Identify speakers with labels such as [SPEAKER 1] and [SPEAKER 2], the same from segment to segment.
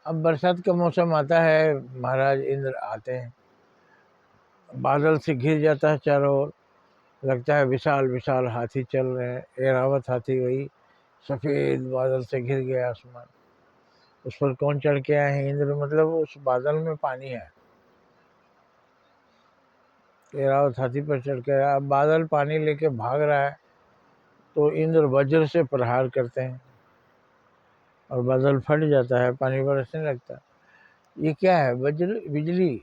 [SPEAKER 1] अब बरसात का मौसम आता है, महाराज इंद्र आते हैं, बादल से घिर जाता है चारों ओर, लगता है विशाल विशाल हाथी चल रहे हैं। ऐरावत हाथी, वही सफ़ेद बादल से घिर गया आसमान। उस पर कौन चढ़ के आए हैं? इंद्र। मतलब उस बादल में पानी है। ऐरावत हाथी पर चढ़ के आया। अब बादल पानी लेके भाग रहा है, तो इंद्र वज्र से प्रहार करते हैं और बादल फट जाता है, पानी बरसने लगता है। ये क्या है? वज्र, बिजली।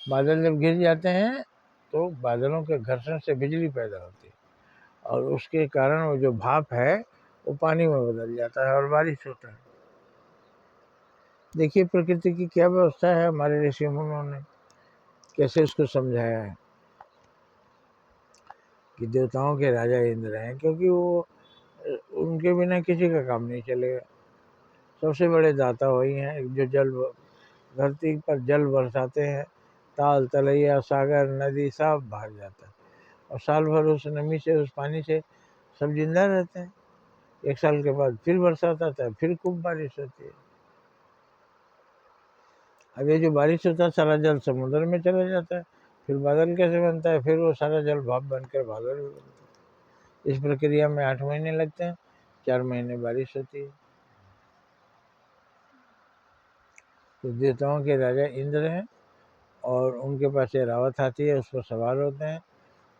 [SPEAKER 1] बादल जब गिर जाते हैं तो बादलों के घर्षण से बिजली पैदा होती है, और उसके कारण वो जो भाप है वो पानी में बदल जाता है और बारिश होता है। देखिए प्रकृति की क्या व्यवस्था है, हमारे ऋषि मुनियों ने कैसे उसको समझाया है कि देवताओं के राजा इंद्र हैं, क्योंकि वो उनके बिना किसी का काम नहीं चलेगा। सबसे बड़े दाता वही हैं जो जल धरती पर जल बरसाते हैं। ताल तलैया सागर नदी सब भर जाता है, और साल भर उस नमी से, उस पानी से सब जिंदा रहते हैं। एक साल के बाद फिर बरसात आता है, फिर खूब बारिश होती है। अब ये जो बारिश होता है सारा जल समुद्र में चला जाता है, फिर बादल कैसे बनता है? फिर वो सारा जल भाप बनकर बादल भी बनता है। इस प्रक्रिया में 8 महीने लगते हैं, 4 महीने बारिश होती है। तो देवताओं के राजा इंद्र हैं, और उनके पास ऐरावत हाथी है, उस पर सवार होते हैं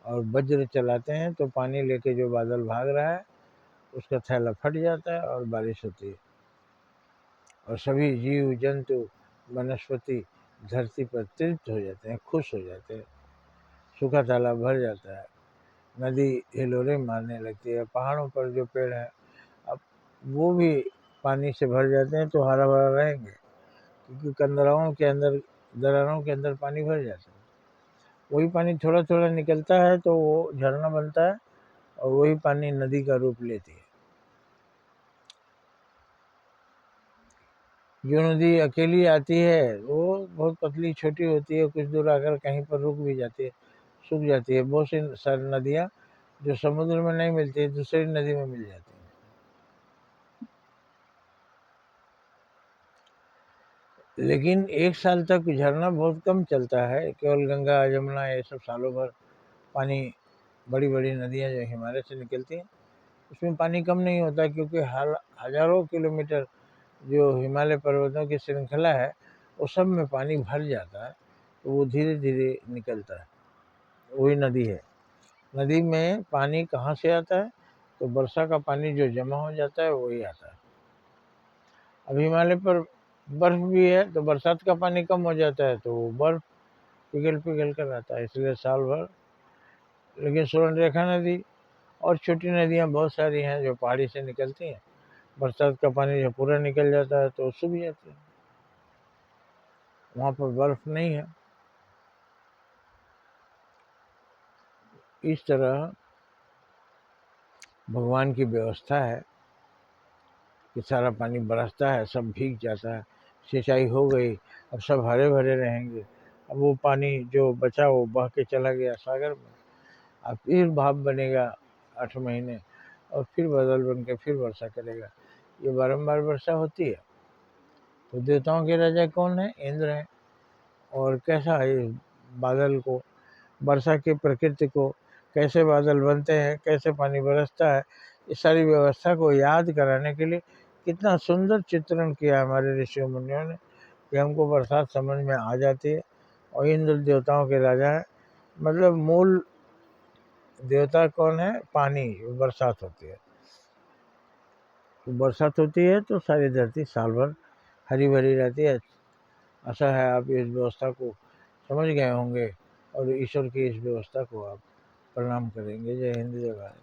[SPEAKER 1] और वज्र चलाते हैं, तो पानी लेके जो बादल भाग रहा है उसका थैला फट जाता है और बारिश होती है, और सभी जीव जंतु वनस्पति धरती पर तृप्त हो जाते हैं, खुश हो जाते हैं। सूखा तालाब भर जाता है, नदी हिलोरे मारने लगती है। पहाड़ों पर जो पेड़ हैं अब वो भी पानी से भर जाते हैं, तो हरा भरा रहेंगे, क्योंकि दरारों के अंदर पानी भर जाता है। वही पानी थोड़ा थोड़ा निकलता है तो वो झरना बनता है, और वही पानी नदी का रूप लेती है। जो नदी अकेली आती है वो बहुत पतली छोटी होती है, कुछ दूर आकर कहीं पर रुक भी जाती है, सूख जाती है। बहुत सी सारी नदियाँ जो समुद्र में नहीं मिलती, दूसरी नदी में मिल जाती हैं। लेकिन एक साल तक झरना बहुत कम चलता है, केवल गंगा यमुना ये सब सालों भर पानी, बड़ी बड़ी नदियाँ जो हिमालय से निकलती हैं उसमें पानी कम नहीं होता, क्योंकि हजारों किलोमीटर जो हिमालय पर्वतों की श्रृंखला है वो सब में पानी भर जाता है, तो वो धीरे धीरे निकलता है। वही नदी है। नदी में पानी कहाँ से आता है? तो वर्षा का पानी जो जमा हो जाता है वही आता है। अब हिमालय पर बर्फ भी है, तो बरसात का पानी कम हो जाता है, तो वो बर्फ पिघल पिघल कर आता है, इसलिए साल भर। लेकिन सुवर्णरेखा नदी और छोटी नदियाँ बहुत सारी हैं जो पहाड़ी से निकलती हैं, बरसात का पानी जब पूरा निकल जाता है तो सूख जाती है, वहाँ पर बर्फ नहीं है। इस तरह भगवान की व्यवस्था है कि सारा पानी बरसता है, सब भीग जाता है, सिंचाई हो गई, अब सब हरे भरे रहेंगे। अब वो पानी जो बचा वो बह के चला गया सागर में, अब फिर भाप बनेगा 8 महीने, और फिर बादल बन के फिर वर्षा करेगा। ये बारंबार वर्षा होती है। तो देवताओं के राजा कौन है? इंद्र हैं। और कैसा है इस बादल को, वर्षा की प्रकृति को, कैसे बादल बनते हैं, कैसे पानी बरसता है, इस सारी व्यवस्था को याद कराने के लिए कितना सुंदर चित्रण किया हमारे ऋषि मुनियों ने कि हमको बरसात समझ में आ जाती है। और इंद्र देवताओं के राजा है, मतलब मूल देवता कौन है? पानी, बरसात होती है। तो बरसात होती है तो सारी धरती साल भर हरी भरी रहती है। आशा है आप इस व्यवस्था को समझ गए होंगे, और ईश्वर की इस व्यवस्था को आप प्रणाम करेंगे। जय हिंद, जय भारत।